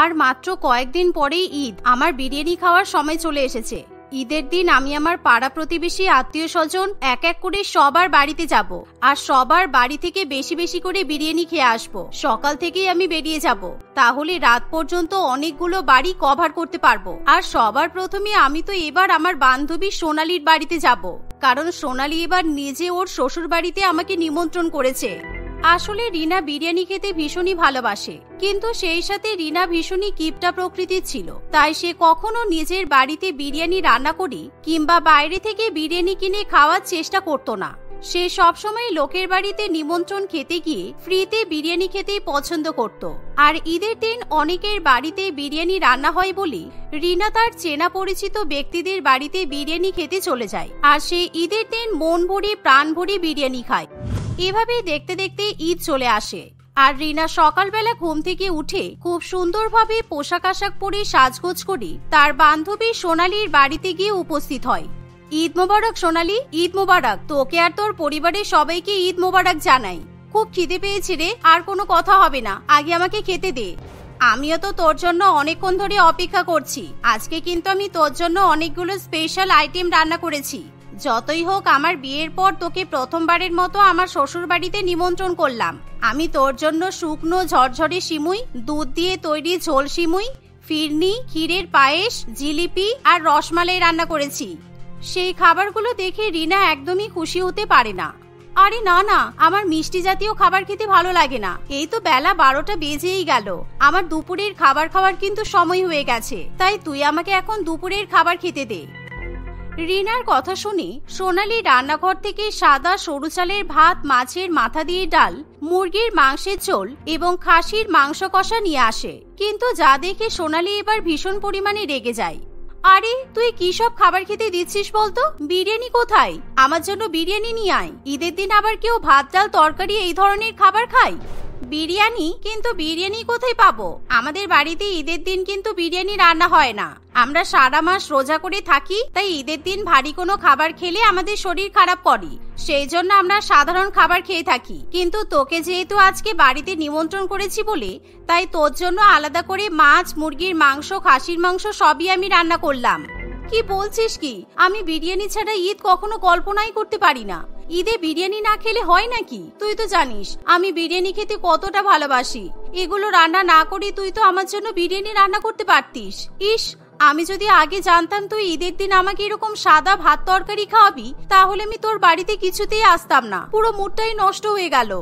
আর মাত্র কয়েকদিন পরেই ঈদ। আমার বিরিয়ানি খাওয়ার সময় চলে এসেছে। ঈদের দিন আমি আমার পাড়া প্রতিবেশী আত্মীয় স্বজন এক এক করে সবার বাড়িতে যাব, আর সবার বাড়ি থেকে বেশি বেশি করে বিরিয়ানি খেয়ে আসবো। সকাল থেকেই আমি বেরিয়ে যাব, তাহলে রাত পর্যন্ত অনেকগুলো বাড়ি কভার করতে পারবো। আর সবার প্রথমে আমি তো এবার আমার বান্ধবী সোনালীর বাড়িতে যাব, কারণ সোনালী এবার নিজে ওর শ্বশুর বাড়িতে আমাকে নিমন্ত্রণ করেছে। আসলে রিনা বিরিয়ানি খেতে ভীষণই ভালোবাসে, কিন্তু সেই সাথে রিনা ভীষণই কিপটা প্রকৃতির ছিল, তাই সে কখনো নিজের বাড়িতে বিরিয়ানি রান্না করি কিংবা বাইরে থেকে বিরিয়ানি কিনে খাওয়ার চেষ্টা করতো না। সে সবসময় লোকের বাড়িতে নিমন্ত্রণ খেতে গিয়ে ফ্রিতে বিরিয়ানি খেতেই পছন্দ করত। আর ঈদের দিন অনেকের বাড়িতে বিরিয়ানি রান্না হয় বলে রিনা তার চেনা পরিচিত ব্যক্তিদের বাড়িতে বিরিয়ানি খেতে চলে যায়, আর সে ঈদের দিন মন ভরে প্রাণ ভরে বিরিয়ানি খায়। এভাবে দেখতে দেখতে ঈদ চলে আসে, আর রিনা সকালবেলা ঘুম থেকে উঠে খুব সুন্দরভাবে পোশাক আশাক পরে সাজগোজ করে তার বান্ধবী সোনালীর বাড়িতে গিয়ে উপস্থিত হয়। ঈদ মোবারক সোনালী, ঈদ মোবারক। তোকে আর তোর পরিবারের সবাইকে ঈদ মোবারক জানাই। খুব খিদে পেয়েছে রে, আর কোনো কথা হবে না, আগে আমাকে খেতে দে। আমিও তো তোর জন্য অনেকক্ষণ ধরে অপেক্ষা করছি। আজকে কিন্তু আমি তোর জন্য অনেকগুলো স্পেশাল আইটেম রান্না করেছি। যতই হোক আমার বিয়ের পর তোকে প্রথমবারের মতো আমার শ্বশুর বাড়িতে নিমন্ত্রণ করলাম। আমি তোর জন্য শুকনো ঝরঝরে সিমুই, দুধ দিয়ে তৈরি ঝোল সিমুই, ফিরনি, ক্ষীরের পায়েস, জিলিপি আর রসমালাই রান্না করেছি। সেই খাবারগুলো দেখে রিনা একদমই খুশি হতে পারে না। আরে না না, আমার মিষ্টি জাতীয় খাবার খেতে ভালো লাগে না। এই তো বেলা 12টা বেজেই গেল, আমার দুপুরের খাবার খাওয়ার কিন্তু সময় হয়ে গেছে, তাই তুই আমাকে এখন দুপুরের খাবার খেতে দে। রিনার কথা শুনে সোনালী রান্নাঘর থেকে সাদা সরু চালের ভাত, মাছের মাথা দিয়ে ডাল, মুরগির মাংসের ঝোল এবং খাসির মাংস কষা নিয়ে আসে। কিন্তু যা দেখে সোনালী এবার ভীষণ পরিমাণে রেগে যায়। আরে তুই কি সব খাবার খেতে দিচ্ছিস বলতো? বিরিয়ানি কোথায়? আমার জন্য বিরিয়ানি নিয়ে আয়। ঈদের দিন আবার কেউ ভাত ডাল তরকারি এই ধরনের খাবার খায়? বিরিয়ানি? কিন্তু বিরিয়ানি কোথায় পাবো? আমাদের বাড়িতে ঈদের দিন কিন্তু বিরিয়ানি রান্না হয় না। আমরা সারা মাস রোজা করে থাকি, তাই ঈদের দিন ভারী কোনো খাবার খেলে আমাদের শরীর খারাপ করে, সেই জন্য আমরা সাধারণ খাবার খেয়ে থাকি। কিন্তু তোকে যেহেতু আজকে বাড়িতে নিমন্ত্রণ করেছি বলে, তাই তোর জন্য আলাদা করে মাছ, মুরগির মাংস, খাসির মাংস সবই আমি রান্না করলাম। কি বলছিস কি? আমি বিরিয়ানি ছাড়া ঈদ কখনো কল্পনাই করতে পারি না। ঈদে বিরিয়ানি না খেলে হয় নাকি? তুই তো জানিস আমি বিরিয়ানি খেতে কতটা ভালোবাসি। এগুলো রান্না না করি তুই তো আমার জন্য বিরিয়ানি রান্না করতে পারতিস। ইস, আমি যদি আগে জানতাম তুই ঈদের দিন আমাকে এরকম সাদা ভাত তরকারি খাওয়াবি, তাহলে আমি তোর বাড়িতে কিছুতেই আসতাম না। পুরো মুডটাই নষ্ট হয়ে গেল।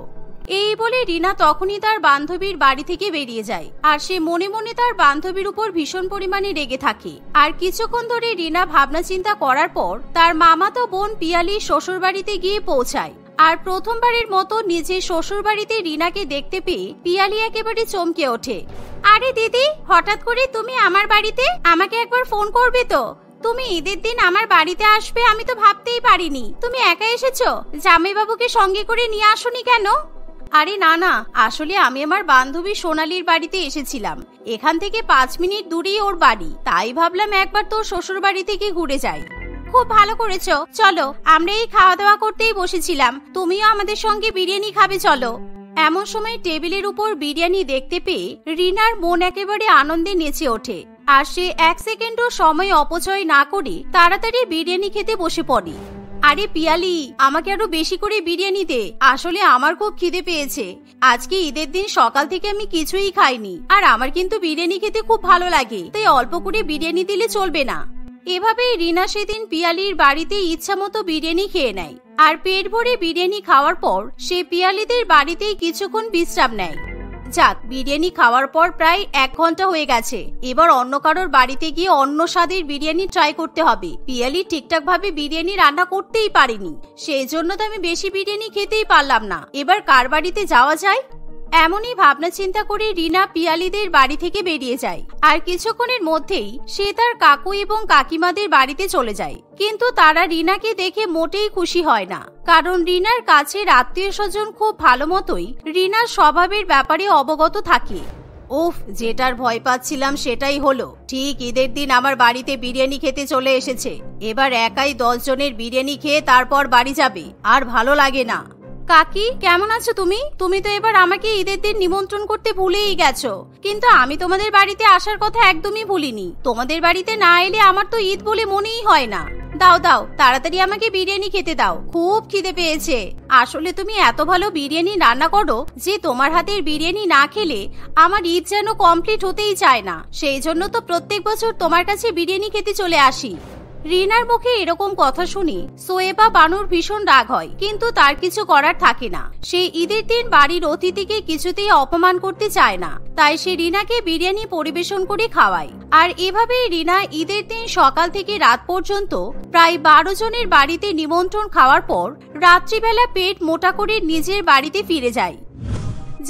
এই বলে রিনা তখনই তার বান্ধবীর বাড়ি থেকে বেরিয়ে যায়, আর সে মনে মনে তার বান্ধবীর উপর ভীষণ পরিমাণে রেগে থাকে। আর কিছুক্ষণ ধরে রিনা ভাবনা চিন্তা করার পর তার মামাতো বোন পিয়ালি শ্বশুর বাড়িতে গিয়ে পৌঁছায়। আর প্রথমবারের মতো নিজের শ্বশুর বাড়িতে রিনাকে দেখতে পেয়ে পিয়ালি একেবারে চমকে ওঠে। আরে দিদি, হঠাৎ করে তুমি আমার বাড়িতে? আমাকে একবার ফোন করবে তো? তুমি ঈদের দিন আমার বাড়িতে আসবে আমি তো ভাবতেই পারিনি। তুমি একা এসেছো? জামাইবাবুকে সঙ্গে করে নিয়ে আসোনি কেন? আরে না না, আসলে আমি আমার বান্ধবী সোনালীর বাড়িতে এসেছিলাম। এখান থেকে 5 মিনিট দূরেই ওর বাড়ি, তাই ভাবলাম একবার তোর শ্বশুর বাড়ি থেকে ঘুরে যাই। খুব ভালো করেছো, চলো। আমরা এই খাওয়া দাওয়া করতেই বসেছিলাম, তুমিও আমাদের সঙ্গে বিরিয়ানি খাবে, চলো। এমন সময় টেবিলের উপর বিরিয়ানি দেখতে পেয়ে রিনার মন একেবারে আনন্দে নেচে ওঠে, আর সে 1 সেকেন্ডও সময় অপচয় না করে তাড়াতাড়ি বিরিয়ানি খেতে বসে পড়ে। আরে পিয়ালি, আমাকে আরো বেশি করে বিরিয়ানি দে। আসলে আমার খুব খিদে পেয়েছে। আজকে ঈদের দিন সকাল থেকে আমি কিছুই খাইনি, আর আমার কিন্তু বিরিয়ানি খেতে খুব ভালো লাগে, তাই অল্প করে বিরিয়ানি দিলে চলবে না? এভাবেই রিনা সেদিন পিয়ালির বাড়িতে ইচ্ছা মতো বিরিয়ানি খেয়ে নেয়। আর পেট ভরে বিরিয়ানি খাওয়ার পর সে পিয়ালিদের বাড়িতেই কিছুক্ষণ বিশ্রাম নেয়। যাক, বিরিয়ানি খাওয়ার পর প্রায় 1 ঘন্টা হয়ে গেছে। এবার অন্য কারোর বাড়িতে গিয়ে অন্য স্বাদের বিরিয়ানি ট্রাই করতে হবে। পিয়ালি ঠিকঠাক ভাবে বিরিয়ানি রান্না করতেই পারেনি, সেই জন্য তো আমি বেশি বিরিয়ানি খেতেই পারলাম না। এবার কার বাড়িতে যাওয়া যায়? এমনই ভাবনা চিন্তা করে রিনা পিয়ালিদের বাড়ি থেকে বেরিয়ে যায়। আর কিছুক্ষণের মধ্যেই সে তার কাকু এবং কাকিমাদের বাড়িতে চলে যায়। কিন্তু তারা রিনাকে দেখে মোটেই খুশি হয় না, কারণ রিনার কাছের আত্মীয় স্বজন খুব ভালো মতোই রিনার স্বভাবের ব্যাপারে অবগত থাকে। উফ, যেটার ভয় পাচ্ছিলাম সেটাই হলো। ঠিক ঈদের দিন আমার বাড়িতে বিরিয়ানি খেতে চলে এসেছে। এবার একাই 10 জনের বিরিয়ানি খেয়ে তারপর বাড়ি যাবে, আর ভালো লাগে না। কাকি কেমন আছো তুমি? তুমি তো এবার আমাকে ঈদের দিন নিমন্ত্রণ করতে ভুলেই গেছো, কিন্তু আমি তোমাদের বাড়িতে আসার কথা একদমই ভুলিনি। তোমাদের বাড়িতে না এলে আমার তো ঈদ বলে মনেই হয় না। দাও দাও, তাড়াতাড়ি আমাকে বিরিয়ানি খেতে দাও, খুব খিদে পেয়েছে। আসলে তুমি এত ভালো বিরিয়ানি রান্না করো যে তোমার হাতের বিরিয়ানি না খেলে আমার ঈদ যেন কমপ্লিট হতেই চায় না। সেই জন্য তো প্রত্যেক বছর তোমার কাছে বিরিয়ানি খেতে চলে আসি। রিনার মুখে এরকম কথা শুনি সোয়েবা বানুর ভীষণ রাগ হয়, কিন্তু তার কিছু করার থাকে না। সে ঈদের দিন বাড়ির অতিথিকে কিছুতেই অপমান করতে চায় না, তাই সে রিনাকে বিরিয়ানি পরিবেশন করে খাওয়ায়। আর এভাবেই রিনা ঈদের দিন সকাল থেকে রাত পর্যন্ত প্রায় 12 জনের বাড়িতে নিমন্ত্রণ খাওয়ার পর রাত্রিবেলা পেট মোটা করে নিজের বাড়িতে ফিরে যায়।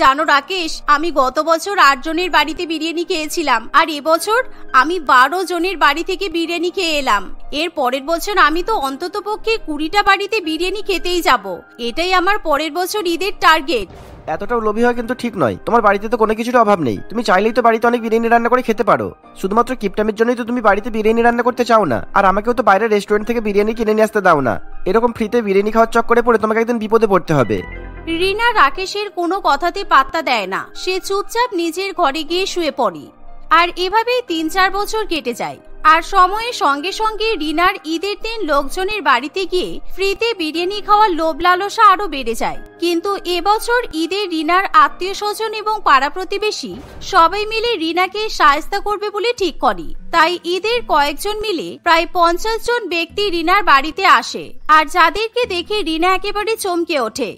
জানো রাকেশ, আমি গত বছর 8 জনের বাড়িতে বিরিয়ানি খেয়েছিলাম, আর এবছর আমি 12 জনের বাড়ি থেকে বিরিয়ানি খেয়ে এলাম। এর পরের বছর আমি তো অন্তত পক্ষে 20টা বাড়িতে বিরিয়ানি খেতেই যাব। এটাই আমার পরের বছর ঈদের টার্গেট। এতটাও লোভী হয় কিন্তু ঠিক নয়। তোমার বাড়িতে তো কোনো কিছুর অভাব নেই, তুমি চাইলেই তো বাড়িতে অনেক বিরিয়ানি রান্না করে খেতে পারো। শুধুমাত্র কিপটামের জন্যই তো তুমি বাড়িতে বিরিয়ানি রান্না করতে চাও না, আর আমাকেও তো বাইরের রেস্টুরেন্ট থেকে বিরিয়ানি কিনে নিয়ে আসতে দাও না। এরকম ফ্রিতে বিরিয়ানি খাওয়ার চক্করে পড়ে তোমাকে একদিন বিপদে পড়তে হবে। রিনা রাকেশের কোনো কথাতে পাত্তা দেয় না, সে চুপচাপ নিজের ঘরে গিয়ে শুয়ে পড়ে। আর এভাবেই 3-4 বছর কেটে যায়। আর সময়ের সঙ্গে সঙ্গে রিনার ঈদের দিন লোকজনের বাড়িতে গিয়ে ফ্রিতে বিরিয়ানি খাওয়ার লোভ লালসা আরো বেড়ে যায়। কিন্তু এবছর ঈদে রিনার আত্মীয় স্বজন এবং পাড়া প্রতিবেশী সবাই মিলে রিনাকে শায়েস্তা করবে বলে ঠিক করে। তাই ঈদের কয়েকজন মিলে প্রায় 50 জন ব্যক্তি রিনার বাড়িতে আসে, আর যাদেরকে দেখে রিনা একেবারে চমকে ওঠে।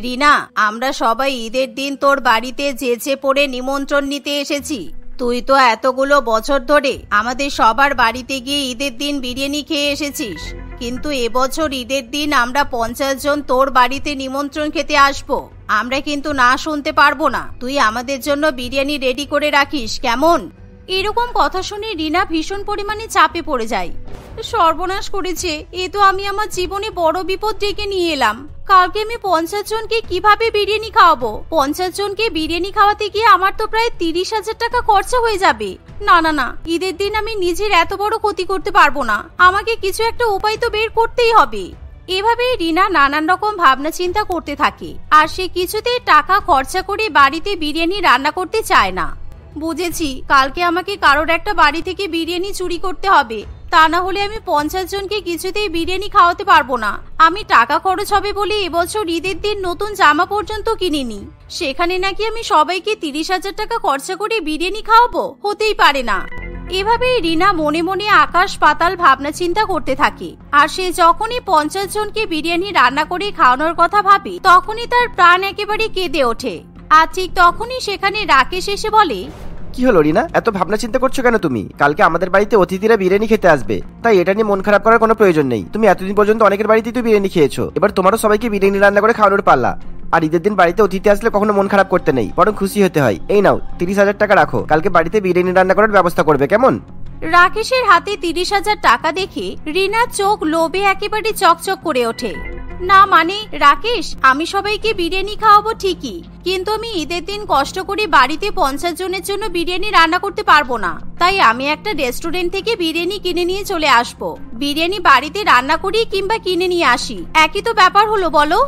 রিনা, আমরা সবাই ঈদের দিন তোর বাড়িতে যেচে পড়ে নিমন্ত্রণ নিতে এসেছি। তুই তো এতগুলো বছর ধরে আমাদের সবার বাড়িতে গিয়ে ঈদের দিন বিরিয়ানি খেয়ে এসেছিস, কিন্তু এবছর ঈদের দিন আমরা 50 জন তোর বাড়িতে নিমন্ত্রণ খেতে আসবো। আমরা কিন্তু না শুনতে পারবো না। তুই আমাদের জন্য বিরিয়ানি রেডি করে রাখিস, কেমন? এরকম কথা শুনে রিনা ভীষণ পরিমাণে চাপে পড়ে যায়। সর্বনাশ করেছে, এ তো আমি আমার জীবনে বড় বিপদ ডেকে নিয়ে এলাম। কালকে আমি 50 জনকে কিভাবে বিরিয়ানি খাওয়াবো? 50 জনকে বিরিয়ানি খাওয়াতে গিয়ে আমার তো প্রায় 30,000 টাকা খরচা হয়ে যাবে। না না না, ঈদের দিন আমি নিজের এত বড় ক্ষতি করতে পারবো না। আমাকে কিছু একটা উপায় তো বের করতেই হবে। এভাবে রিনা নানান রকম ভাবনা চিন্তা করতে থাকে, আর সে কিছুতেই টাকা খরচা করে বাড়িতে বিরিয়ানি রান্না করতে চায় না। বুঝেছি, কালকে আমাকে কারোর একটা বাড়ি থেকে বিরিয়ানি চুরি করতে হবে, তা না হলে আমি 50 জনকে কিছুতেই বিরিয়ানি খাওয়াতে পারবো না। আমি টাকা খরচ হবে বলে এবছর ঈদের দিন নতুন জামা পর্যন্ত কিনিনি, সেখানে নাকি আমি সবাইকে 30,000 টাকা খরচা করে বিরিয়ানি খাওয়াবো? হতেই পারে না। এভাবেই রিনা মনে মনে আকাশ পাতাল ভাবনা চিন্তা করতে থাকে। আর সে যখনই 50 জনকে বিরিয়ানি রান্না করে খাওয়ানোর কথা ভাবে, তখনই তার প্রাণ একেবারে কেঁদে ওঠে। আর ঠিক তখনই সেখানে রাকেশ এসে বলে, কি হলো রিনা, এত ভাবনা চিন্তা করছো কেন তুমি? কালকে আমাদের বাড়িতে অতিথিরা বিরিয়ানি খেতে আসবে, তাই এটা নিয়ে মন খারাপ করার কোনো প্রয়োজন নেই। তুমি এতদিন পর্যন্ত অনেকের বাড়িতেই তো বিরিয়ানি খেয়েছো, এবার তোমারও সবাইকে বিরিয়ানি রান্না করে খাওয়ানোর পাল্লা। আর ঈদের দিন বাড়িতে অতিথি আসলে কখনো মন খারাপ করতে নেই, বরং খুশি হতে হয়। এই নাও 30,000 টাকা রাখো, কালকে বাড়িতে বিরিয়ানি রান্না করার ব্যবস্থা করবে, কেমন? রাকেশের হাতে 30,000 টাকা দেখে রিনার চোখ লোভে একেবারে চকচক করে ওঠে। না মানে রাকেশ, আমি সবাইকে বিরিয়ানি খাওয়াবো ঠিকই, কিন্তু আমি ঈদের দিন কষ্ট করে বাড়িতে 50 জনের জন্য বিরিয়ানি রান্না করতে পারবো না। তাই আমি একটা রেস্টুরেন্ট থেকে বিরিয়ানি কিনে নিয়ে চলে আসবো। বিরিয়ানি বাড়িতে রান্না করি কিংবা কিনে নিয়ে আসি, একই তো ব্যাপার হলো, বলো?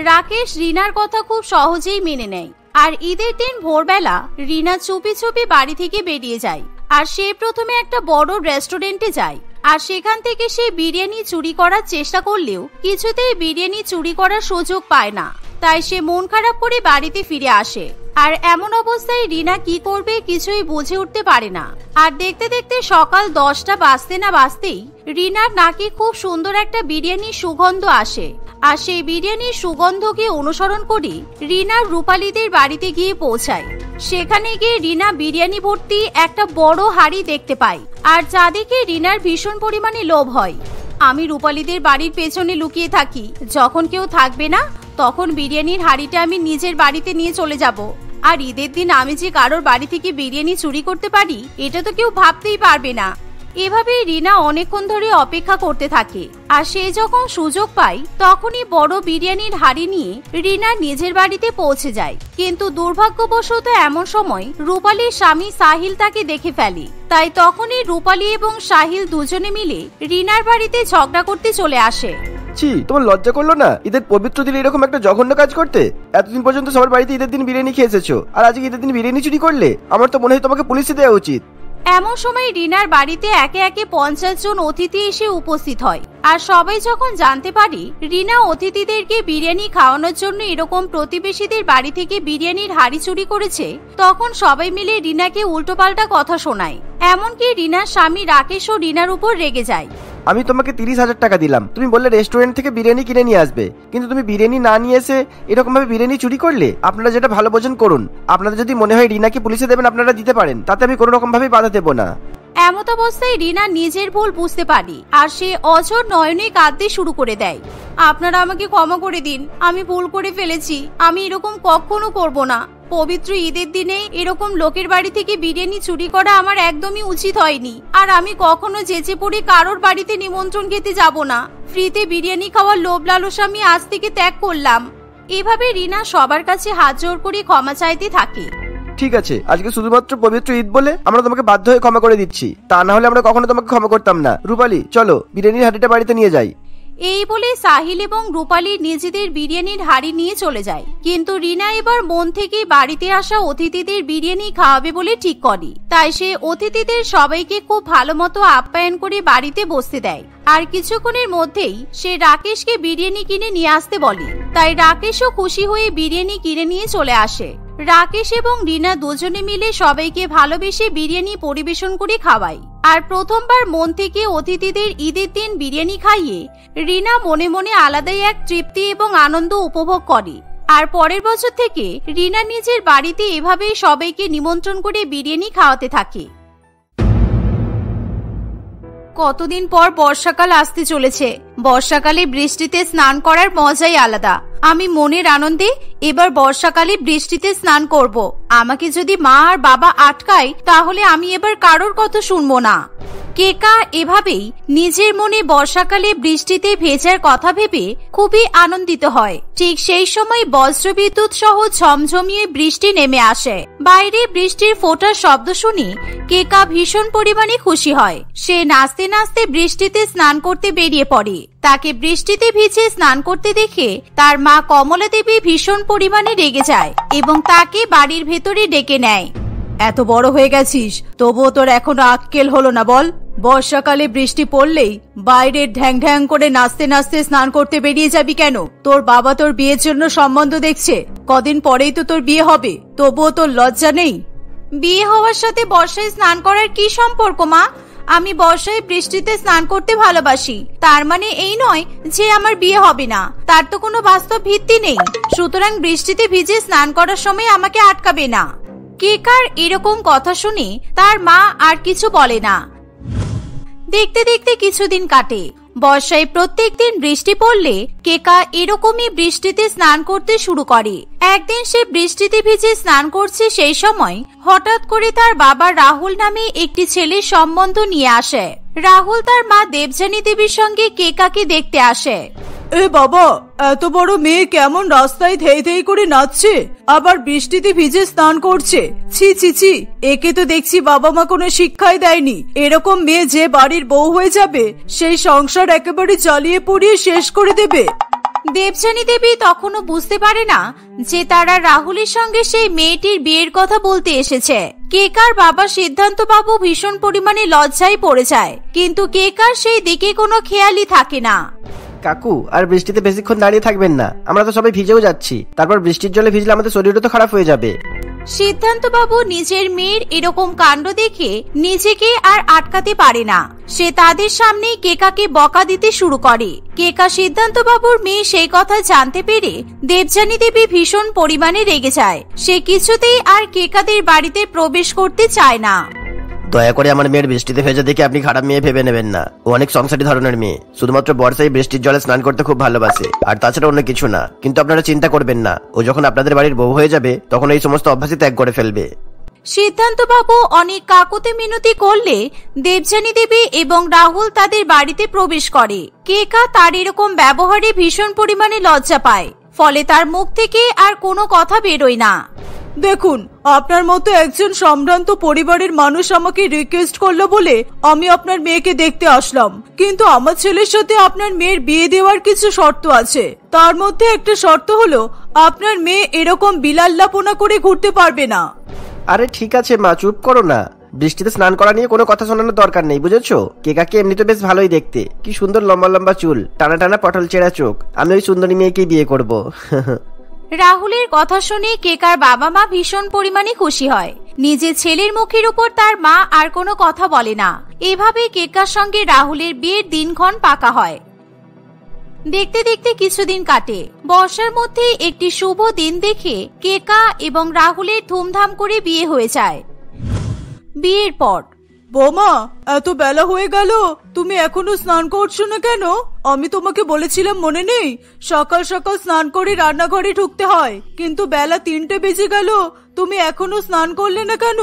রাকেশ রিনার কথা খুব সহজেই মেনে নেয়। আর ঈদের দিন ভোরবেলা রিনা চুপি চুপি বাড়ি থেকে বেরিয়ে যায়। আর সে প্রথমে একটা বড় রেস্টুরেন্টে যায়, আর সেখান থেকে সে বিরিয়ানি চুরি করার চেষ্টা করলেও কিছুতেই বিরিয়ানি চুরি করার সুযোগ পায় না। তাই সে মন খারাপ করে বাড়িতে ফিরে আসে। আর এমন অবস্থায় রিনা কি করবে কিছুই বুঝে উঠতে পারে না। আর দেখতে দেখতে সকাল 10টা বাজতে না বাজতেই রিনার নাকে খুব সুন্দর একটা বিরিয়ানির সুগন্ধ আসে। আর সেই বিরিয়ানির সুগন্ধকে অনুসরণ করে রিনার রূপালীদের বাড়িতে গিয়ে পৌঁছায়। সেখানে গিয়ে রিনা বিরিয়ানি ভর্তি একটা বড় হাড়ি দেখতে পায়, আর যা দেখে রিনার ভীষণ পরিমাণে লোভ হয়। আমি রূপালীদের বাড়ির পেছনে লুকিয়ে থাকি, যখন কেউ থাকবে না তখন বিরিয়ানির হাড়িটা আমি নিজের বাড়িতে নিয়ে চলে যাব। আর ঈদের দিন আমি যে কারোর বাড়ি থেকে বিরিয়ানি চুরি করতে পারি, এটা তো কেউ ভাবতেই পারবে না। এভাবে রিনা অনেকক্ষণ ধরে অপেক্ষা করতে থাকে। আর সে যখন সুযোগ পায় তখনই বড় বিরিয়ানির হাড়ি নিয়ে রিনা নিজের বাড়িতে পৌঁছে যায়। কিন্তু দুর্ভাগ্যবশত এমন সময় রূপালীর স্বামী সাহিল তাকে দেখে ফেলে। তাই তখনই রূপালী এবং সাহিল দুজনে মিলে রিনার বাড়িতে ঝগড়া করতে চলে আসে। ছি, তোমার লজ্জা করলো না ঈদের পবিত্র দিনে এরকম একটা জঘন্য কাজ করতে? এতদিন পর্যন্ত সবার বাড়িতে ঈদের দিন বিরিয়ানি খেয়ে এসেছো, আর আজকে ঈদের দিন বিরিয়ানি চুরি করলে? আমার তো মনে হয় তোমাকে পুলিশে দেওয়া উচিত। এমন সময় রিনার বাড়িতে একে একে 50 জন অতিথি এসে উপস্থিত হয়। আর সবাই যখন জানতে পারি রিনা অতিথিদেরকে বিরিয়ানি খাওয়ানোর জন্য এরকম প্রতিবেশীদের বাড়ি থেকে বিরিয়ানির হাড়ি চুরি করেছে, তখন সবাই মিলে রিনাকে উল্টোপাল্টা কথা শোনায়। এমনকি রিনার স্বামী রাকেশও রিনার উপর রেগে যায়। আমি তোমাকে 30,000 টাকা দিলাম, তুমি বললে রেস্টুরেন্ট থেকে বিরিয়ানি কিনে নিয়ে আসবে, কিন্তু তুমি বিরিয়ানি না নিয়ে এসে এরকম ভাবে বিরিয়ানি চুরি করলে। আপনারা যেটা ভালো বোঝেন করুন, আপনাদের যদি মনে হয় রিনাকে পুলিশে দেবেন আপনারা দিতে পারেন, তাতে আমি কোনো রকম ভাবে বাধা দেবো না। এমত অবস্থায় রিনা নিজের ভুল বুঝতে পারি আর সে অঝোর নয়নে কাঁদতে শুরু করে দেয়। আপনারা আমাকে ক্ষমা করে দিন, আমি ভুল করে ফেলেছি, আমি এরকম কখনো করব না। পবিত্র ঈদের দিনে এরকম লোকের বাড়ি থেকে বিরিয়ানি চুরি করা আমার একদমই উচিত হয়নি। আর আমি কখনো যেচে পড়ে কারোর বাড়িতে নিমন্ত্রণ খেতে যাব না। ফ্রিতে বিরিয়ানি খাওয়ার লোভ লালসা আমি আজ থেকে ত্যাগ করলাম। এভাবে রিনা সবার কাছে হাত জোর করে ক্ষমা চাইতে থাকে। ঠিক আছে, আজকে শুধুমাত্র পবিত্র ঈদ বলে আমরা তোমাকে বাধ্য হয়ে ক্ষমা করে দিচ্ছি, তা না হলে আমরা কখনো তোমাকে ক্ষমা করতাম না। রূপালী, চলো বিরিয়ানির হাঁড়িটা বাড়িতে নিয়ে যাই। এই বলে সাহিল এবং রূপালী নিজেদের বিরিয়ানির হাড়ি নিয়ে চলে যায়। কিন্তু রিনা এবার মন থেকে বাড়িতে আসা অতিথিদের বিরিয়ানি খাওয়াবে বলে ঠিক করে। তাই সে অতিথিদের সবাইকে খুব ভালো মতো আপ্যায়ন করে বাড়িতে বসতে দেয়। আর কিছুক্ষণের মধ্যেই সে রাকেশকে বিরিয়ানি কিনে নিয়ে আসতে বলে। তাই রাকেশও খুশি হয়ে বিরিয়ানি কিনে নিয়ে চলে আসে। রাকেশ এবং রিনা দুজনে মিলে সবাইকে ভালোবেসে বিরিয়ানি পরিবেশন করে খাওয়ায়। আর প্রথমবার মন থেকে অতিথিদের ঈদের দিন বিরিয়ানি খাইয়ে রিনা মনে মনে আলাদাই এক তৃপ্তি এবং আনন্দ উপভোগ করে। আর পরের বছর থেকে রিনা নিজের বাড়িতে এভাবেই সবাইকে নিমন্ত্রণ করে বিরিয়ানি খাওয়াতে থাকে। কতদিন পর বর্ষাকাল আসতে চলেছে। বর্ষাকালে বৃষ্টিতে স্নান করার মজাই আলাদা। আমি মনের আনন্দে এবার বর্ষাকালে বৃষ্টিতে স্নান করব। আমাকে যদি মা আর বাবা আটকায় তাহলে আমি এবার কারোর কথা শুনবো না। কেকা এভাবেই নিজের মনে বর্ষাকালে বৃষ্টিতে ভেজার কথা ভেবে খুবই আনন্দিত হয়। ঠিক সেই সময় বজ্রবিদ্যুৎ সহ ঝমঝমিয়ে বৃষ্টি নেমে আসে। বাইরে বৃষ্টির ফোঁটার শব্দ শুনে কেকা ভীষণ পরিমাণে খুশি হয়। সে নাচতে নাচতে বৃষ্টিতে স্নান করতে বেরিয়ে পড়ে। তাকে বৃষ্টিতে ভিজে স্নান করতে দেখে তার মা কমলা দেবী ভীষণ পরিমাণে রেগে যায় এবং তাকে বাড়ির ভেতরে ডেকে নেয়। এত বড় হয়ে গেছিস, তবুও তোর এখনো আক্কেল হলো না বল? বর্ষাকালে বৃষ্টি পড়লেই বাইরে ঢ্যাং ঢ্যাং করে নাচতে নাচতে স্নান করতে বেরিয়ে যাবি কেন? তোর বাবা তোর বিয়ের জন্য সম্বন্ধ দেখছে, কদিন পরেই তো তোর বিয়ে হবে, তবুও তোর লজ্জা নেই? বিয়ে হওয়ার সাথে বর্ষায় স্নান করার কি সম্পর্ক মা? আমি বর্ষায় বৃষ্টিতে স্নান করতে ভালোবাসি, তার মানে এই নয় যে আমার বিয়ে হবে না। তার তো কোনো বাস্তব ভিত্তি নেই, সুতরাং বৃষ্টিতে ভিজে স্নান করার সময় আমাকে আটকাবে না। কেকার এরকম কথা শুনে তার মা আর কিছু বলে না। দেখতে দেখতে কিছুদিন কাটে। বর্ষায় প্রত্যেকদিন বৃষ্টি পড়লে কেকা এরকমই বৃষ্টিতে স্নান করতে শুরু করে। একদিন সে বৃষ্টিতে ভিজে স্নান করছে, সেই সময় হঠাৎ করে তার বাবা রাহুল নামে একটি ছেলের সম্বন্ধ নিয়ে আসে। রাহুল তার মা দেবযানী দেবীর সঙ্গে কেকাকে দেখতে আসে। এ বাবা, এত বড় মেয়ে কেমন রাস্তায় ধেই ধেই করে নাচছে, আবার বৃষ্টিতে ভিজে স্নান করছে? ছি ছি ছি, একে তো দেখছি বাবা মা কোনো শিক্ষাই দেয়নি। এরকম মেয়ে যে বাড়ির বউ হয়ে যাবে সেই সংসার একেবারে জ্বালিয়ে পুড়িয়ে শেষ করে দেবে। দেবযানী দেবী তখনও বুঝতে পারে না যে তারা রাহুলের সঙ্গে সেই মেয়েটির বিয়ের কথা বলতে এসেছে। কেকার বাবা সিদ্ধান্ত বাবু ভীষণ পরিমাণে লজ্জায় পড়ে যায়, কিন্তু কেকার সেই দিকে কোনো খেয়ালই থাকে না। কাকু, আর বৃষ্টিতে বেশিক্ষণ দাঁড়িয়ে থাকবেন না, আমরা তো সবাই ভিজেও যাচ্ছি, তারপর বৃষ্টির জলে ভিজলে আমাদের শরীরও তো খারাপ হয়ে যাবে। সিদ্ধান্ত বাবু নিজের মেয়ের এরকম কাণ্ড দেখে নিজেকে আর আটকাতে পারে না। সে তাদের সামনেই কেকাকে বকা দিতে শুরু করে। কেকা সিদ্ধান্ত বাবুর মেয়ে সেই কথা জানতে পেরে দেবযানী দেবী ভীষণ পরিমাণে রেগে যায়। সে কিছুতেই আর কেকাদের বাড়িতে প্রবেশ করতে চায় না। দয়া করে আমার মেয়ের বৃষ্টিতে ভেজা দেখে আপনি খারাপ মেয়ে ভেবে নেবেন না। ও অনেক সংসারী ধরনের মেয়ে, শুধুমাত্র বর্ষায় বৃষ্টির জলে স্নান করতে খুব ভালোবাসে, আর তাছাড়া অন্য কিছু না। কিন্তু আপনারা চিন্তা করবেন না, ও যখন আপনাদের বাড়ির বউ হয়ে যাবে তখন এই সমস্ত অভ্যাসই ত্যাগ করে ফেলবে। সিদ্ধান্ত বাবু অনেক কাকুতি মিনতি করলে দেবযানী দেবী এবং রাহুল তাদের বাড়িতে প্রবেশ করে। কেকা তার এরকম ব্যবহারে ভীষণ পরিমাণে লজ্জা পায়, ফলে তার মুখ থেকে আর কোনো কথা বেরোয় না। দেখুন, আপনার মতো একজন সম্ভ্রান্ত পরিবারের মানুষ আমাকে রিকোয়েস্ট করলো বলে আমি আপনার মেয়েকে দেখতে আসলাম, কিন্তু আমার ছেলের সাথে আপনার মেয়ের বিয়ে দেওয়ার কিছু শর্ত আছে। তার মধ্যে একটা শর্ত হলো আপনার মেয়ে এরকম বিলাল্লাপনা করে ঘুরতে পারবে না। আরে ঠিক আছে মা, চুপ করো না। বৃষ্টিতে স্নান করা নিয়ে কোনো কথা শোনানোর দরকার নেই, বুঝেছো? কেকাকে এমনি তো বেশ ভালোই দেখতে, কি সুন্দর লম্বা লম্বা চুল, টানা টানা পটল চেরা চোখ। আমি ওই সুন্দরী মেয়েকেই বিয়ে করবো। রাহুলের কথা শুনে কেকার বাবা মা ভীষণ পরিমাণে খুশি হয়। নিজের ছেলের মুখের উপর তার মা আর কোনো কথা বলে না। এভাবে কেকার সঙ্গে রাহুলের বিয়ের দিনক্ষণ পাকা হয়। দেখতে দেখতে কিছুদিন কাটে। বর্ষার মধ্যে একটি শুভ দিন দেখে কেকা এবং রাহুলের ধুমধাম করে বিয়ে হয়ে যায়। বিয়ের পর, বৌমা, এত বেলা হয়ে গেল, তুমি এখনো স্নান করছো না কেন? আমি তোমাকে বলেছিলাম মনে নেই? সকাল সকাল স্নান করে রান্নাঘরে ঢুকতে হয়, কিন্তু বেলা 3টে বেজে গেল, তুমি এখনো স্নান করলে না কেন?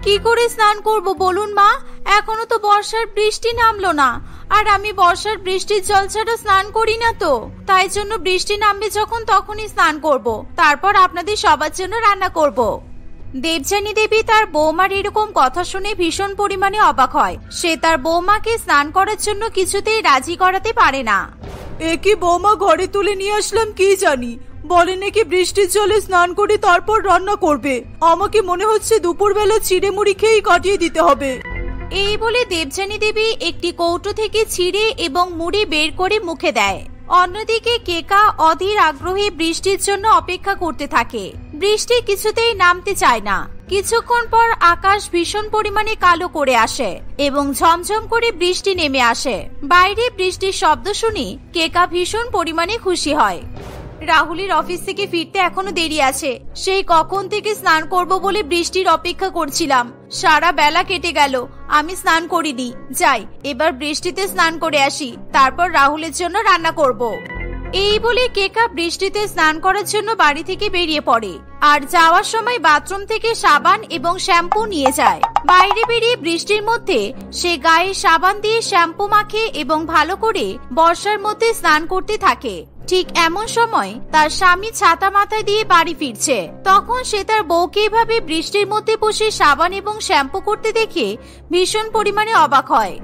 কি করে স্নান করব বলুন মা? এখনো তো বর্ষার বৃষ্টি নামলো না, আর আমি বর্ষার বৃষ্টির জল ছাড়া স্নান করি না তো। তাই জন্য বৃষ্টি নামবে যখন তখনই স্নান করব, তারপর আপনাদের সবার জন্য রান্না করব। দেবযানী দেবী তার বৌমার এরকম কথা শুনে ভীষণ পরিমাণে অবাক হয়। সে তার বৌমাকে স্নান করার জন্য কিছুতেই রাজি করাতে পারে না। একই বৌমা, ঘরে তুলে নিয়ে আসলাম কি জানি, বলে নাকি বৃষ্টির জলে স্নান করে তারপর রান্না করবে। আমাকে মনে হচ্ছে দুপুরবেলা চিড়ে মুড়ি খেয়েই কাটিয়ে দিতে হবে। এই বলে দেবযানী দেবী একটি কৌটো থেকে চিড়ে এবং মুড়ি বের করে মুখে দেয়। অন্যদিকে কেকা অধীর আগ্রহে বৃষ্টির জন্য অপেক্ষা করতে থাকে। বৃষ্টি কিছুতেই নামতে চায় না। কিছুক্ষণ পর আকাশ ভীষণ পরিমাণে কালো করে আসে এবং ঝমঝম করে বৃষ্টি নেমে আসে। বাইরে বৃষ্টির শব্দ শুনে কেকা ভীষণ পরিমাণে খুশি হয়। রাহুলের অফিস থেকে ফিরতে এখনো দেরি আছে। সেই কখন থেকে স্নান করব বলে বৃষ্টির অপেক্ষা করছিলাম। সারা বেলা কেটে গেল, আমি স্নান করিনি। যাই, এবার বৃষ্টিতে স্নান করে আসি, তারপর রাহুলের জন্য রান্না করব। এই বলে কেকা বৃষ্টিতে স্নান করার জন্য বাড়ি থেকে বেরিয়ে পড়ে, আর যাওয়ার সময় বাথরুম থেকে সাবান এবং শ্যাম্পু নিয়ে যায়। বাইরে বেরিয়ে বৃষ্টির মধ্যে সে গায়ে সাবান দিয়ে শ্যাম্পু মাখে এবং ভালো করে বর্ষার মধ্যে স্নান করতে থাকে। ঠিক এমন সময় তার স্বামী ছাতা মাথায় দিয়ে বাড়ি ফিরছে। তখন সে তার বউকে এভাবে বৃষ্টির মধ্যে বসে সাবান এবং শ্যাম্পু করতে দেখে ভীষণ পরিমাণে অবাক হয়।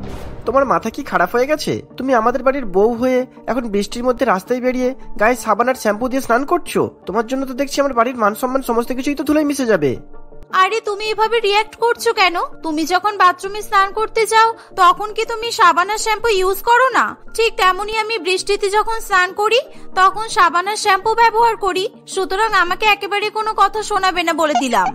তোমার মাথা কি খারাপ হয়ে গেছে? তুমি আমাদের বাড়ির বউ হয়ে এখন বৃষ্টির মধ্যে রাস্তায় বেরিয়ে গায়ে সাবান আর শ্যাম্পু দিয়ে স্নান করছো? তোমার জন্য তো দেখছি আমার বাড়ির মান সম্মান সমস্ত কিছুই তো ধুলোয় মিশে যাবে। আরে তুমি এভাবে রিয়াক্ট করছো কেন? তুমি যখন বাথরুমে স্নান করতে যাও তখন কি তুমি সাবান আর শ্যাম্পু ইউজ করো না? ঠিক তেমনই আমি বৃষ্টিতে যখন স্নান করি তখন সাবান আর শ্যাম্পু ব্যবহার করি। সুতরাং আমাকে একেবারে কোনো কথা শোনাবে না বলে দিলাম।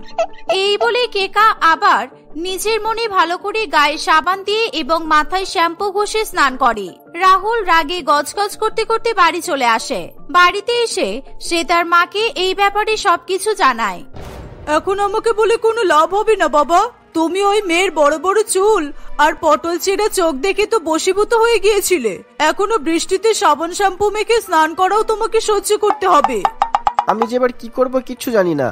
এই বলে কেকা আবার নিজের মনে ভালো করে গায়ে সাবান দিয়ে এবং মাথায় শ্যাম্পু ঘষে স্নান করে। রাহুল রাগে গজগজ করতে করতে বাড়ি চলে আসে। বাড়িতে এসে সে তার মাকে এই ব্যাপারে সবকিছু জানায়। এখন আমাকে বলে কোনো লাভ হবে না বাবা। তুমি ওই মেয়ের বড় বড় চুল আর পটল চেরা চোখ দেখে তো বশীভূত হয়ে গিয়েছিলে। এখনো বৃষ্টিতে সাবান শ্যাম্পু মেখে স্নান করাও তোমাকে সহ্য করতে হবে। আমি যে এবার কি করব কিচ্ছু জানি না।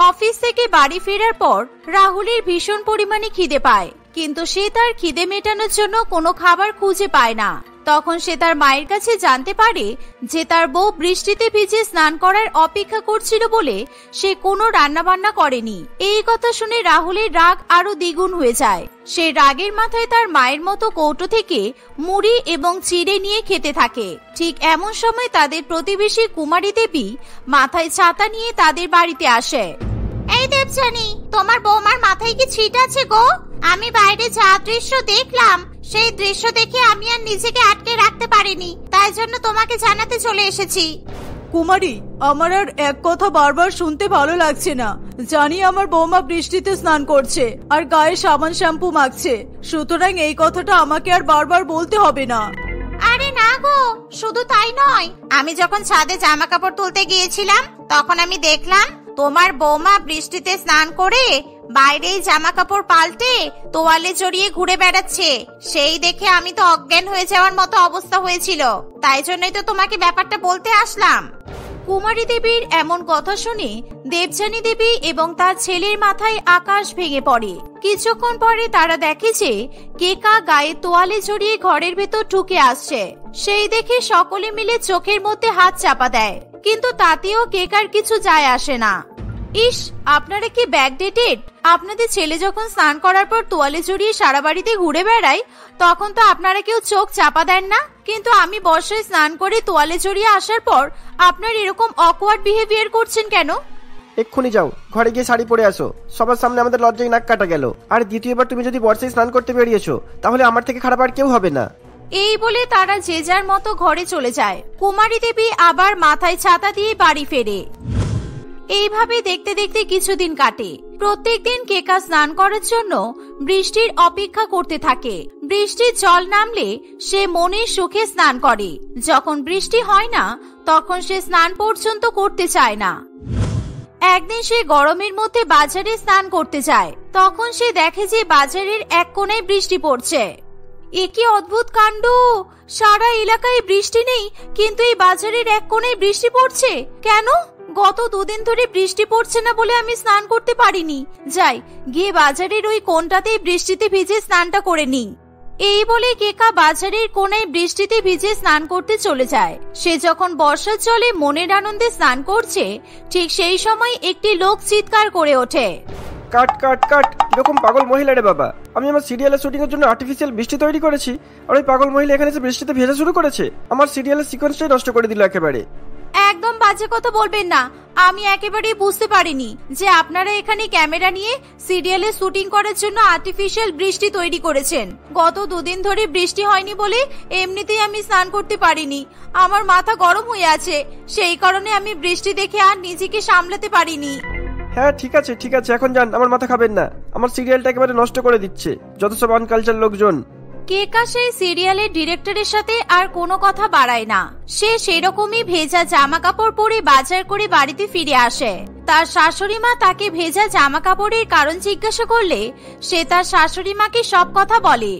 অফিস থেকে বাড়ি ফেরার পর রাহুলের ভীষণ পরিমাণে খিদে পায়, কিন্তু সে তার খিদে মেটানোর জন্য কোনো খাবার খুঁজে পায় না। তখন সে তার মায়ের কাছে জানতে পারে যে তার বউ বৃষ্টিতে ভিজে স্নান করার অপেক্ষা করছিল বলে সে কোনো রান্না বান্না করেনি। এই কথা শুনে রাহুলের রাগ আরো দ্বিগুণ হয়ে যায়। সে রাগের মাথায় তার মায়ের মতো কৌটো থেকে মুড়ি এবং চিড়ে নিয়ে খেতে থাকে। ঠিক এমন সময় তাদের প্রতিবেশী কুমারী দেবী মাথায় ছাতা নিয়ে তাদের বাড়িতে আসে। এই দেবযানী, তোমার বৌমার মাথায় কি ছিট আছে গো? আমি বাইরে যা দৃশ্য দেখলাম সেই দৃশ্য দেখে আমি আর নিজেকে আটকে রাখতে পারিনি, তাই জন্য তোমাকে জানাতে চলে এসেছি। কুমারী, আমার আর এক কথা বারবার শুনতে ভালো লাগছে না। জানি আমার বৌমা বৃষ্টিতে স্নান করছে আর গায়ে সাবান শ্যাম্পু মাখছে, সুতরাং এই কথাটা আমাকে আর বারবার বলতে হবে না। আরে না গো, শুধু তাই নয়, আমি যখন ছাদে জামা কাপড় তুলতে গিয়েছিলাম তখন আমি দেখলাম তোমার বৌমা বৃষ্টিতে স্নান করে বাইরেই জামা কাপড় পাল্টে তোয়ালে জড়িয়ে ঘুরে বেড়াচ্ছে। সেই দেখে আমি তো অজ্ঞান হয়ে যাওয়ার মতো অবস্থা হয়েছিল, তাই জন্যই তো তোমাকে ব্যাপারটা বলতে আসলাম। কুমারী দেবীর এমন কথা শুনে দেবযানী দেবী এবং তার ছেলের মাথায় আকাশ ভেঙে পড়ে। কিছুক্ষণ পরে তারা দেখে যে কেকা গায়ে তোয়ালে জড়িয়ে ঘরের ভেতর ঢুকে আসছে। সেই দেখে সকলে মিলে চোখের মধ্যে হাত চাপা দেয়, কিন্তু তাতেও কেকার কিছু যায় আসে না। ইস, আপনারা কি ব্যাকডেটেড? আপনাদের ছেলে যখন স্নান করার পর তোয়ালে জড়িয়ে সারা বাড়িতে ঘুরে বেড়ায় তখন তো আপনারা কেউ চোখ চাপা দেন না, কিন্তু আমি বর্ষায় স্নান করে তোয়ালে জড়িয়ে আসার পর আপনার এরকম অকওয়ার্ড বিহেভিয়ার করছেন কেন? এক্ষুনি যাও, ঘরে গিয়ে শাড়ি পরে আসো। সবার সামনে আমাদের লজ্জায় নাক কাটা গেল। আর দ্বিতীয়বার তুমি যদি বর্ষায় স্নান করতে বেরিয়েছো তাহলে আমার থেকে খারাপ আর কেউ হবে না। এই বলে তারা যে যার মতো ঘরে চলে যায়। কুমারী দেবী আবার মাথায় ছাতা দিয়ে বাড়ি ফেরে। এইভাবে দেখতে দেখতে কিছুদিন কাটে। প্রত্যেকদিন কেকা স্নান করার জন্য বৃষ্টির অপেক্ষা করতে থাকে। বৃষ্টির জল নামলে সে মনের সুখে স্নান করে। যখন বৃষ্টি হয় না তখন সে স্নান পর্যন্ত করতে চায় না। একদিন সে গরমের মধ্যে বাজারে স্নান করতে যায়। তখন সে দেখে যে বাজারের এক কোণায় বৃষ্টি পড়ছে। এ কি অদ্ভুত কাণ্ড! সারা এলাকায় বৃষ্টি নেই, কিন্তু এই বাজারের এক কোণায় বৃষ্টি পড়ছে কেন? গত 2 দিন ধরে বৃষ্টি পড়ছে না বলে আমি স্নান করতে পারিনি। যাই গিয়ে বাজারের ওই কোণটাতেই বৃষ্টিতে ভিজে স্নানটা করে নিই। এই বলে কেকা বাজারের কোণায় বৃষ্টিতে ভিজে স্নান করতে চলে যায়। সে যখন বর্ষার জলে মনের আনন্দে স্নান করছে ঠিক সেই সময় একটি লোক চিৎকার করে ওঠে, কাট কাট কাট! এরকম পাগল মহিলা রে বাবা! আমি আমার সিরিয়ালের শুটিং এর জন্য আর্টিফিশিয়াল বৃষ্টি তৈরি করেছি, আর ওই পাগল মহিলা এখানে এসে বৃষ্টিতে ভেজা শুরু করেছে। আমার সিরিয়ালের সিকোয়েন্সটাই নষ্ট করে দিল একেবারে। একদম বাজে কথা বলবেন না। আমি একেবারেই বুঝতে পারিনি যে আপনারা এখানে ক্যামেরা নিয়ে সিরিয়ালে শুটিং করার জন্য আর্টিফিশিয়াল বৃষ্টি তৈরি করেছেন। গত 2 দিন ধরে বৃষ্টি হয়নি বলে এমনিতেই আমি স্নান করতে পারিনি। আমার মাথা গরম হয়ে আছে, সেই কারণে আমি বৃষ্টি দেখে আর নিজেকে সামলাতে পারিনি। হ্যাঁ ঠিক আছে ঠিক আছে, এখন যান, আমার মাথা খাবেন না। আমার সিরিয়ালটা একেবারে নষ্ট করে দিচ্ছে যত সব আনকালচার লোকজন। কেকা সেই সিরিয়ালের ডিরেক্টরের সাথে আর কোনো কথা বাড়ায় না। সে সেরকমই ভেজা জামা কাপড় পরে বাজার করে বাড়িতে ফিরে আসে। তার শাশুড়ি মা তাকে ভেজা জামা কাপড়ের কারণ জিজ্ঞাসা করলে সে তার শাশুড়ি মাকে সব কথা বলে।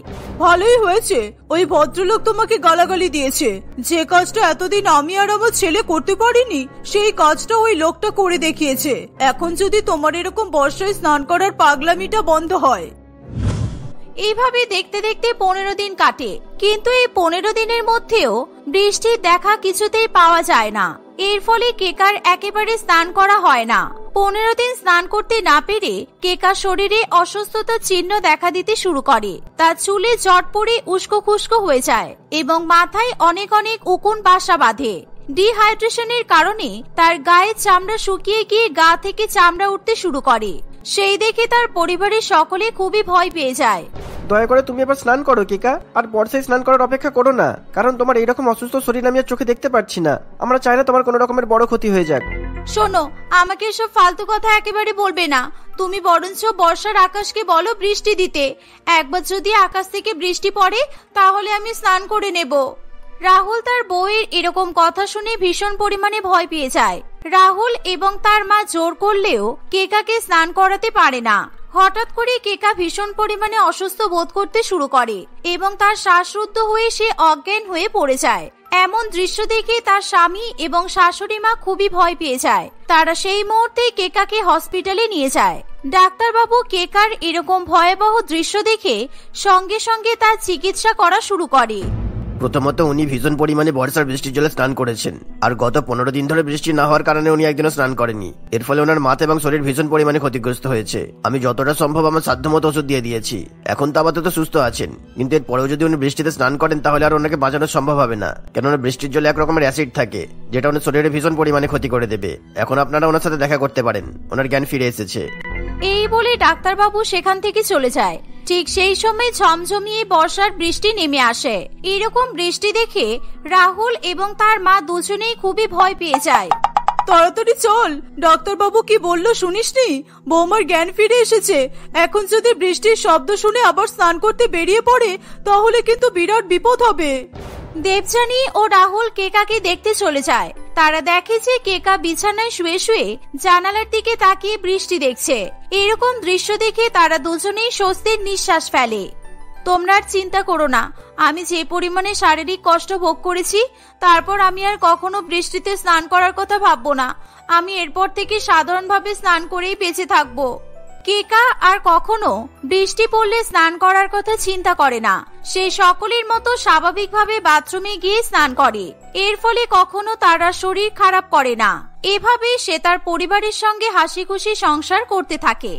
ভালোই হয়েছে, ওই ভদ্রলোক তোমাকে গালাগালি দিয়েছে। যে কাজটা এতদিন আমি আর আমার ছেলে করতে পারিনি সেই কাজটা ওই লোকটা করে দেখিয়েছে। এখন যদি তোমার এরকম বর্ষায় স্নান করার পাগলামিটা বন্ধ হয়। এইভাবে দেখতে দেখতে 15 দিন কাটে, কিন্তু এই 15 দিনের মধ্যেও বৃষ্টির দেখা কিছুতেই পাওয়া যায় না। এর ফলে কেকার একেবারে স্নান করা হয় না। 15 দিন স্নান করতে না পেরে কেকার শরীরে অসুস্থতার চিহ্ন দেখা দিতে শুরু করে। তার চুলে জট পড়ে উস্কো খুস্কো হয়ে যায় এবং মাথায় অনেক অনেক উকুন বাসা বাঁধে। ডিহাইড্রেশনের কারণে তার গায়ের চামড়া শুকিয়ে গিয়ে গা থেকে চামড়া উঠতে শুরু করে। সেই দেখে তার পরিবারের সকলে খুবই ভয় পেয়ে যায়। দয়া করে তুমি এবার স্নান করো কেকা, আর বর্ষায় স্নান করার অপেক্ষা করো না, কারণ তোমার এইরকম অসুস্থ শরীর আমি আর চোখে দেখতে পাচ্ছি না। আমরা চাই না তোমার কোনো রকমের বড় ক্ষতি হয়ে যাক। শোনো, আমাকে এসব ফালতু কথা একেবারে বলবে না। তুমি বরঞ্চ বর্ষার আকাশকে বলো বৃষ্টি দিতে। একবার যদি আকাশ থেকে বৃষ্টি পড়ে তাহলে আমি স্নান করে নেব। রাহুল তার বউয়ের এরকম কথা শুনে ভীষণ পরিমাণে ভয় পেয়ে যায়। রাহুল এবং তার মা জোর করলেও কেকাকে স্নান করাতে পারে না। হঠাৎ করে কেকা ভীষণ পরিমাণে অসুস্থ বোধ করতে শুরু করে এবং তার শ্বাসরুদ্ধ হয়ে সে অজ্ঞান হয়ে পড়ে যায়। এমন দৃশ্য দেখে তার স্বামী এবং শাশুড়ি মা খুবই ভয় পেয়ে যায়। তারা সেই মুহূর্তে কেকাকে হসপিটালে নিয়ে যায়। ডাক্তারবাবু কেকার এরকম ভয়াবহ দৃশ্য দেখে সঙ্গে সঙ্গে তার চিকিৎসা করা শুরু করে। প্রথমত উনি ভীষণ পরিমাণে বর্ষার বৃষ্টির জলে স্নান করেছেন, আর গত 15 দিন ধরে বৃষ্টি না হওয়ার কারণে উনি একদিনও স্নান করেনি। এর ফলে ওনার মাথা এবং শরীর ভীষণ পরিমাণে ক্ষতিগ্রস্ত হয়েছে। আমি যতটা সম্ভব আমার সাধ্যমতো ওষুধ দিয়ে দিয়েছি। এখন তো আপাতত সুস্থ আছেন, কিন্তু এর পরেও যদি উনি বৃষ্টিতে স্নান করেন তাহলে আর ওনাকে বাঁচানো সম্ভব হবে না, কেননা বৃষ্টির জলে এক রকমের অ্যাসিড থাকে যেটা ওনার শরীরে ভীষণ পরিমাণে ক্ষতি করে দেবে। এখন আপনারা ওনার সাথে দেখা করতে পারেন, ওনার জ্ঞান ফিরে এসেছে। এই বলে ডাক্তারবাবু সেখান থেকে চলে যায়। ঠিক সেই সময় ঝমঝমিয়ে বর্ষার বৃষ্টি নেমে আসে। এরকম বৃষ্টি দেখে রাহুল এবং তার মা দুজনেই খুবই ভয় পেয়ে যায়। তাড়াতাড়ি চল, ডাক্তারবাবু কি বললো শুনিসনি? বৌমার জ্ঞান ফিরে এসেছে। এখন যদি বৃষ্টির শব্দ শুনে আবার স্নান করতে বেরিয়ে পড়ে তাহলে কিন্তু বিরাট বিপদ হবে। দেবযানী ও রাহুল কেকাকে দেখতে চলে যায়। তারা দেখে যে কেকা বিছানায় শুয়ে শুয়ে জানালার দিকে তাকিয়ে বৃষ্টি দেখছে। এরকম দৃশ্য দেখে তারা দুজনেই স্বস্তির নিঃশ্বাস ফেলে। তোমরা আর চিন্তা করো না, আমি যে পরিমাণে শারীরিক কষ্ট ভোগ করেছি তারপর আমি আর কখনো বৃষ্টিতে স্নান করার কথা ভাববো না। আমি এরপর থেকে সাধারণভাবে স্নান করেই বেঁচে থাকবো। কেকা আর কখনো বৃষ্টি পড়লে স্নান করার কথা চিন্তা করে না। সে সকলের মতো স্বাভাবিকভাবে বাথরুমে গিয়ে স্নান করে। এর ফলে কখনো তার আর শরীর খারাপ করে না। এভাবে সে তার পরিবারের সঙ্গে হাসি খুশি সংসার করতে থাকে।